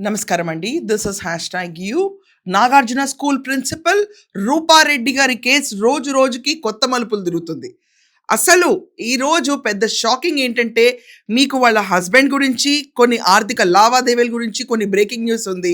నమస్కారం అండి. This is you. Nagarjuna school principal Rupa Reddy గారి కేసు రోజు రోజుకి కొత్త మలుపులు తిరుగుతుంది. అసలు ఈరోజు పెద్ద షాకింగ్ ఏంటంటే, మీకు వాళ్ళ హస్బెండ్ గురించి, కొన్ని ఆర్థిక లావాదేవీల గురించి కొన్ని బ్రేకింగ్ న్యూస్ ఉంది.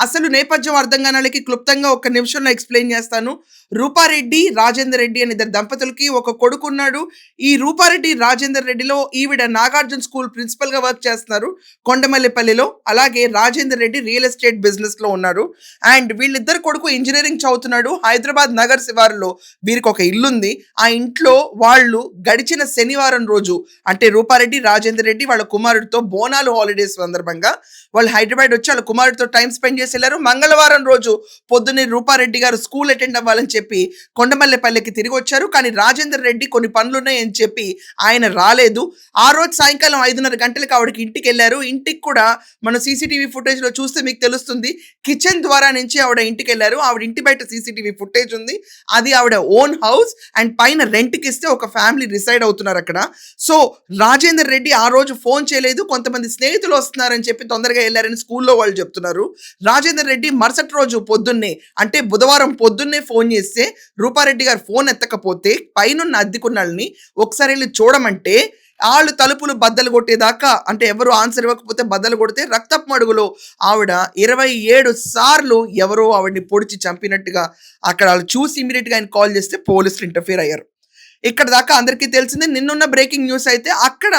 అసలు నేపథ్యం అర్థం కానోళ్ళకి క్లుప్తంగా ఒక్క నిమిషంలో ఎక్స్‌ప్లెయిన్ చేస్తాను. రూపారెడ్డి, రాజేందర్ రెడ్డి అనే ఇద్దరు దంపతులకి ఒక కొడుకున్నాడు. ఈ రూపారెడ్డి, రాజేందర్ రెడ్డిలో ఈవిడ నాగార్జున స్కూల్ ప్రిన్సిపల్‌గా వర్క్ చేస్తున్నారు కొండమల్లేపల్లిలో. అలాగే రాజేందర్ రెడ్డి రియల్ ఎస్టేట్ బిజినెస్‌లో ఉన్నారు. అండ్ వీళ్ళిద్దరు కొడుకు ఇంజినీరింగ్ చదువుతున్నాడు. హైదరాబాద్ నగర్ శివారులో వీరికొక ఇల్లుంది. ఆ ఇంట్లో వాళ్ళు గడిచిన శనివారం రోజు అంటే రూపారెడ్డి, రాజేందర్ రెడ్డి వాళ్ళ కుమారుడితో బోనాలు హాలిడేస్ సందర్భంగా వాళ్ళు హైదరాబాద్ వచ్చి వాళ్ళ కుమారుడితో టైం స్పెండ్ చేసి వెళ్ళారు. మంగళవారం రోజు పొద్దున్నే రూపారెడ్డి గారు స్కూల్ అటెండ్ అవ్వాలని చెప్పి కొండమల్లేపల్లికి తిరిగి వచ్చారు. కానీ రాజేందర్ రెడ్డి కొన్ని పనులున్నాయని చెప్పి ఆయన రాలేదు. ఆ రోజు సాయంకాలం 5:30 గంటలకు ఆవిడకి ఇంటికి వెళ్ళారు. ఇంటికి కూడా మన సీసీటీవీ ఫుటేజ్లో చూస్తే మీకు తెలుస్తుంది. కిచెన్ ద్వారా నుంచి ఆవిడ ఇంటికి వెళ్ళారు. ఆవిడ ఇంటి బయట సీసీటీవీ ఫుటేజ్ ఉంది. అది ఆవిడ ఓన్ హౌస్ అండ్ పైన రెంట్కి ఇస్తే ఒక ఫ్యామిలీ రిసైడ్ అవుతున్నారు అక్కడ. సో రాజేందర్ రెడ్డి ఆ రోజు ఫోన్ చేయలేదు. కొంతమంది స్నేహితులు వస్తున్నారని చెప్పి తొందరగా వెళ్ళారని స్కూల్లో వాళ్ళు చెప్తున్నారు. రాజేందర్ రెడ్డి మరుసటి రోజు పొద్దున్నే అంటే బుధవారం పొద్దున్నే ఫోన్ చేస్తే రూపారెడ్డి గారు ఫోన్ ఎత్తకపోతే పైనున్న అద్దెకున్నాళ్ళని ఒకసారి వెళ్ళి చూడమంటే వాళ్ళు తలుపులు బద్దలు కొట్టేదాకా అంటే ఎవరు ఆన్సర్ ఇవ్వకపోతే బద్దలు కొడితే రక్తపు మడుగులో ఆవిడ 27 సార్లు ఎవరో ఆవిడని పొడిచి చంపినట్టుగా అక్కడ వాళ్ళు చూసి ఇమీడియట్గా ఆయన కాల్ చేస్తే పోలీసులు ఇంటర్ఫియర్ అయ్యారు. ఇక్కడ దాకా అందరికీ తెలిసిందే. నిన్నున్న బ్రేకింగ్ న్యూస్ అయితే అక్కడ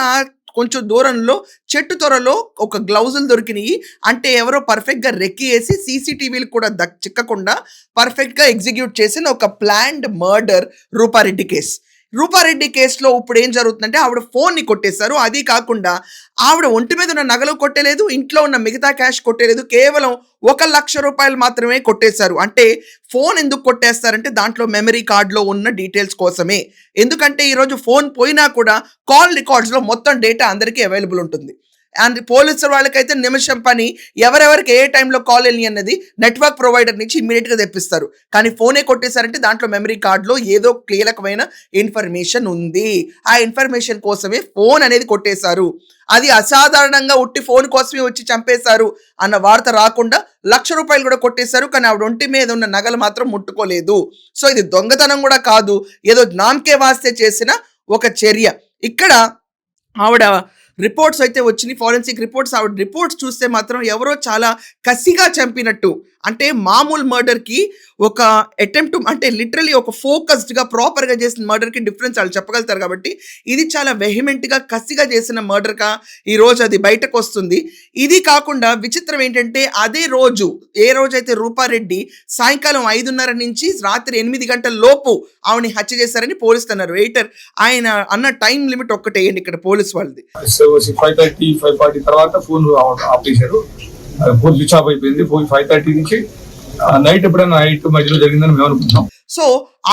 కొంచెం దూరంలో చెట్టు త్వరలో ఒక గ్లౌజులు దొరికినాయి. అంటే ఎవరో పర్ఫెక్ట్గా రెక్కి వేసి సీసీటీవీలు కూడా చిక్కకుండా పర్ఫెక్ట్గా ఎగ్జిక్యూట్ చేసిన ఒక planned murder Rupa Reddy case. Rupa Reddy కేసులో ఇప్పుడు ఏం జరుగుతుందంటే ఆవిడ ఫోన్ని కొట్టేశారు. అది కాకుండా ఆవిడ ఒంటి మీద ఉన్న నగలు కొట్టలేదు, ఇంట్లో ఉన్న మిగతా క్యాష్ కొట్టలేదు. కేవలం 1,00,000 రూపాయలు మాత్రమే కొట్టేశారు. అంటే ఫోన్ ఎందుకు కొట్టేస్తారంటే దాంట్లో మెమరీ కార్డులో ఉన్న డీటెయిల్స్ కోసమే. ఎందుకంటే ఈరోజు ఫోన్ పోయినా కూడా కాల్ రికార్డ్స్లో మొత్తం డేటా అందరికీ అవైలబుల్ ఉంటుంది. అండ్ పోలీసుల వాళ్ళకైతే నిమిషం పని, ఎవరెవరికి ఏ టైంలో కాల్ వెళ్ళి అన్నది నెట్వర్క్ ప్రొవైడర్ నుంచి ఇమ్మీడియట్గా తెప్పిస్తారు. కానీ ఫోనే కొట్టేశారంటే దాంట్లో మెమరీ కార్డులో ఏదో కీలకమైన ఇన్ఫర్మేషన్ ఉంది. ఆ ఇన్ఫర్మేషన్ కోసమే ఫోన్ అనేది కొట్టేశారు. అది అసాధారణంగా ఉట్టి ఫోన్ కోసమే వచ్చి చంపేశారు అన్న వార్త రాకుండా 1,00,000 రూపాయలు కూడా కొట్టేశారు. కానీ ఆవిడ ఒంటి మీద ఉన్న నగలు మాత్రం ముట్టుకోలేదు. సో ఇది దొంగతనం కూడా కాదు, ఏదో నామకే వాస్తే చేసిన ఒక చర్య. ఇక్కడ ఆవిడ రిపోర్ట్స్ అయితే వచ్చినాయి, ఫారెన్సిక్ రిపోర్ట్స్. ఆవిడ రిపోర్ట్స్ చూస్తే మాత్రం ఎవరో చాలా కసిగా చంపినట్టు, అంటే మామూలు మర్డర్కి ఒక అటెంప్ట్ అంటే లిటరలీ ఒక ఫోకస్డ్గా ప్రాపర్గా చేసిన మర్డర్కి డిఫరెన్స్ వాళ్ళు చెప్పగలుగుతారు. కాబట్టి ఇది చాలా వెహిమెంట్గా కసిగా చేసిన మర్డర్గా ఈరోజు అది బయటకు వస్తుంది. ఇది కాకుండా విచిత్రం ఏంటంటే అదే రోజు ఏ రోజైతే రూపారెడ్డి సాయంకాలం 5:30 నుంచి రాత్రి 8 గంటల లోపు ఆవిడని హత్య చేశారని పోలీసులు అన్నారు. వెయిటర్ ఆయన అన్న టైం లిమిట్ ఒక్కటే వేయండి ఇక్కడ పోలీసు వాళ్ళది. 5:30, 5:40 తర్వాత ఫోన్ ఆఫ్ చేశారు. ఫోన్ స్విచ్ ఆఫ్ అయిపోయింది. 5:30 నుంచి నైట్ ఎప్పుడైనా నైట్ మధ్యలో జరిగిందని మేము అనుకుంటున్నాం. సో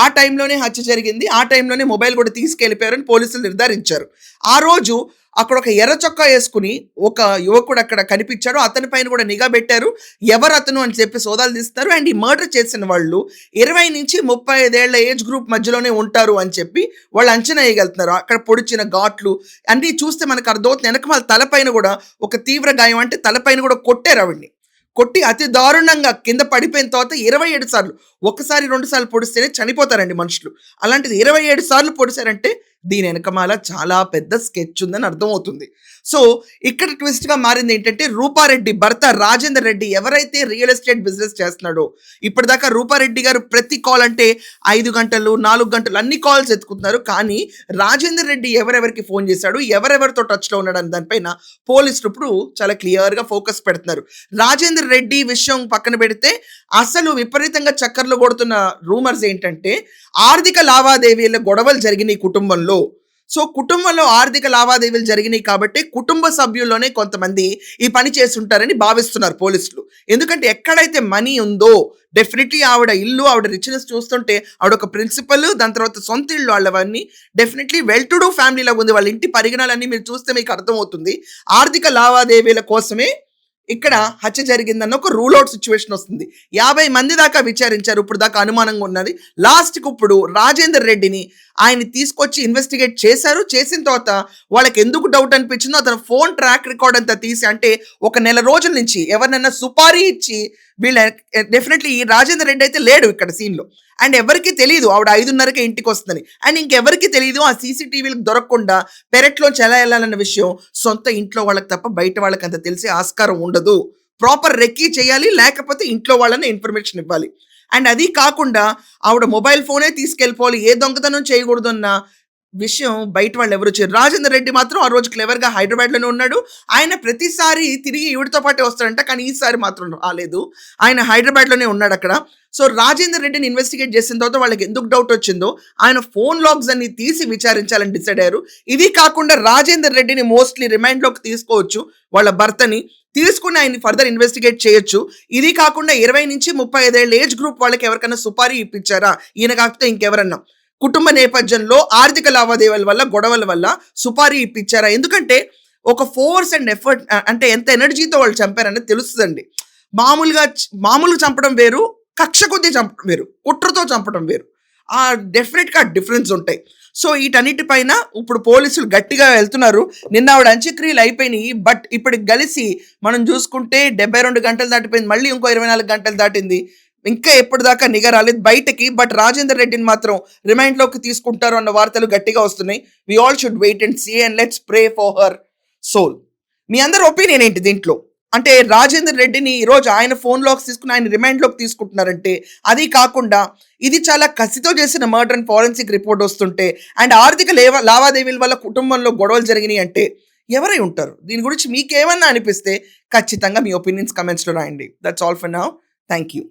ఆ టైంలోనే హత్య జరిగింది. ఆ టైంలోనే మొబైల్ కూడా తీసుకెళ్ళిపోయారని పోలీసులు నిర్ధారించారు. ఆ రోజు అక్కడ ఒక ఎర్ర చొక్కా వేసుకుని ఒక యువకుడు అక్కడ కనిపించాడు. అతని పైన కూడా నిఘా పెట్టారు. ఎవరు అతను అని చెప్పి సోదాలు తీస్తారు. అండ్ ఈ మర్డర్ చేసిన వాళ్ళు 20 నుంచి 35 ఏళ్ల ఏజ్ గ్రూప్ మధ్యలోనే ఉంటారు అని చెప్పి వాళ్ళు అంచనా వేయగలుగుతున్నారు. అక్కడ పొడిచిన ఘాట్లు అన్నీ చూస్తే మనకు అర్థమవుతుంది. వెనక వాళ్ళ తలపైన కూడా ఒక తీవ్ర గాయం, అంటే తలపైన కూడా కొట్టారు ఆవిడ్ని. కొట్టి అతి దారుణంగా కింద పడిపోయిన తర్వాత 27 సార్లు, ఒకసారి 2 సార్లు పొడిస్తేనే చనిపోతారండి మనుషులు. అలాంటిది 27 సార్లు పొడిచారంటే దీని వెనకమాల చాలా పెద్ద స్కెచ్ ఉందని అర్థమవుతుంది. సో ఇక్కడ ట్విస్ట్గా మారింది ఏంటంటే రూపారెడ్డి భర్త రాజేందర్ రెడ్డి ఎవరైతే రియల్ ఎస్టేట్ బిజినెస్ చేస్తున్నాడో, ఇప్పటిదాకా రూపారెడ్డి గారు ప్రతి కాల్ అంటే 5 గంటలు 4 గంటలు అన్ని కాల్స్ ఎత్తుకుతున్నారు. కానీ రాజేందర్ రెడ్డి ఎవరెవరికి ఫోన్ చేశాడు, ఎవరెవరితో టచ్లో ఉన్నాడు అని దానిపైన పోలీసులు ఇప్పుడు చాలా క్లియర్గా ఫోకస్ పెడుతున్నారు. రాజేందర్ రెడ్డి విషయం పక్కన పెడితే అసలు విపరీతంగా చక్కర్లు కొడుతున్న రూమర్స్ ఏంటంటే ఆర్థిక లావాదేవీల గొడవలు జరిగినాయి కుటుంబంలో. సో కుటుంబంలో ఆర్థిక లావాదేవీలు జరిగినాయి కాబట్టి కుటుంబ సభ్యుల్లోనే కొంతమంది ఈ పని చేస్తుంటారని భావిస్తున్నారు పోలీసులు. ఎందుకంటే ఎక్కడైతే మనీ ఉందో డెఫినెట్లీ ఆవిడ ఇల్లు, ఆవిడ రిచ్నెస్ చూస్తుంటే ఆవిడ ఒక ప్రిన్సిపల్, దాని తర్వాత సొంత ఇల్లు వాళ్ళవన్నీ డెఫినెట్లీ వెల్ టు డూ ఫ్యామిలీలాగా ఉంది. వాళ్ళ ఇంటి పరిగణాలన్నీ మీరు చూస్తే మీకు అర్థమవుతుంది. ఆర్థిక లావాదేవీల కోసమే ఇక్కడ హత్య జరిగిందన్న ఒక రూల్ అవుట్ సిచ్యువేషన్ వస్తుంది. 50 మంది దాకా విచారించారు. ఇప్పుడు దాకా అనుమానంగా ఉన్నది. లాస్ట్కి ఇప్పుడు రాజేందర్ రెడ్డిని ఆయన్ని తీసుకొచ్చి ఇన్వెస్టిగేట్ చేశారు. చేసిన తర్వాత వాళ్ళకి ఎందుకు డౌట్ అనిపించిందో అతను ఫోన్ ట్రాక్ రికార్డ్ అంతా తీసి, అంటే ఒక నెల రోజుల నుంచి ఎవరినైనా సుపారీ ఇచ్చి వీళ్ళ డెఫినెట్లీ ఈ రాజేందర్ రెడ్డి అయితే లేడు ఇక్కడ సీన్లో. అండ్ ఎవరికి తెలియదు ఆవిడ 5:30కే ఇంటికి వస్తుందని. అండ్ ఇంకెవరికి తెలియదు ఆ సీసీటీవీలకు దొరకకుండా పెరట్లోంచి ఎలా వెళ్ళాలన్న విషయం సొంత ఇంట్లో వాళ్ళకి తప్ప బయట వాళ్ళకి అంత తెలిసే ఆస్కారం ఉండదు. ప్రాపర్ రెక్కీ చేయాలి, లేకపోతే ఇంట్లో వాళ్ళని ఇన్ఫర్మేషన్ ఇవ్వాలి. అండ్ అది కాకుండా ఆవిడ మొబైల్ ఫోనే తీసుకెళ్ళిపోవాలి, ఏ దొంగతనం చేయకూడదు అన్న విషయం బయట వాళ్ళు ఎవరు చేయరు. రాజేందర్ రెడ్డి మాత్రం ఆ రోజు క్లెవర్గా హైదరాబాద్లోనే ఉన్నాడు. ఆయన ప్రతిసారి తిరిగి ఈవిడతో పాటే వస్తాడంట, కానీ ఈసారి మాత్రం రాలేదు. ఆయన హైదరాబాద్లోనే ఉన్నాడు అక్కడ. సో రాజేందర్ రెడ్డిని ఇన్వెస్టిగేట్ చేసిన తర్వాత వాళ్ళకి ఎందుకు డౌట్ వచ్చిందో ఆయన ఫోన్ లాగ్స్ అన్ని తీసి విచారించాలని డిసైడ్ అయ్యారు. ఇది కాకుండా రాజేందర్ రెడ్డిని మోస్ట్లీ రిమైండ్లోకి తీసుకోవచ్చు, వాళ్ళ భర్తని తీసుకుని ఆయన్ని ఫర్దర్ ఇన్వెస్టిగేట్ చేయొచ్చు. ఇది కాకుండా 20 నుంచి 35 ఏళ్ళ ఏజ్ గ్రూప్ వాళ్ళకి ఎవరికైనా సుపారీ ఇప్పించారా, ఈయన కాకపోతే ఇంకెవరన్నా కుటుంబ నేపథ్యంలో ఆర్థిక లావాదేవీల వల్ల గొడవల వల్ల సుపారీ ఇప్పించారా? ఎందుకంటే ఒక ఫోర్స్ అండ్ ఎఫర్ట్, అంటే ఎంత ఎనర్జీతో వాళ్ళు చంపారనేది తెలుస్తుందండి. మామూలుగా చంపడం వేరు, కక్ష కొద్దీ చంపడం వేరు, కుట్రతో చంపడం వేరు. డెఫినెట్గా డిఫరెన్స్ ఉంటాయి. సో వీటన్నిటిపైన ఇప్పుడు పోలీసులు గట్టిగా వెళ్తున్నారు. నిన్న ఆవిడ అంత్యక్రియలు అయిపోయినాయి, బట్ ఇప్పటికి కలిసి మనం చూసుకుంటే 72 గంటలు దాటిపోయింది, మళ్ళీ ఇంకో 24 గంటలు దాటింది. ఇంకా ఎప్పటిదాకా నిఘా రాలేదు బయటకి. బట్ రాజేందర్ రెడ్డిని మాత్రం రిమైండ్లోకి తీసుకుంటారు అన్న వార్తలు గట్టిగా వస్తున్నాయి. We all should wait and see and let's pray for her soul. మీ అందరి ఒపీనియన్ ఏంటి దీంట్లో? అంటే రాజేందర్ రెడ్డిని ఈరోజు ఆయన ఫోన్లోకి తీసుకుని ఆయన రిమైండ్లోకి తీసుకుంటున్నారంటే, అది కాకుండా ఇది చాలా కసితో చేసిన మర్డర్ అండ్ ఫారెన్సిక్ రిపోర్ట్ వస్తుంటే, అండ్ ఆర్థిక లావాదేవీల వల్ల కుటుంబంలో గొడవలు జరిగినాయి అంటే ఎవరై ఉంటారు? దీని గురించి మీకేమన్నా అనిపిస్తే ఖచ్చితంగా మీ ఒపీనియన్స్ కమెంట్స్లో రాయండి. That's all for now. Thank you.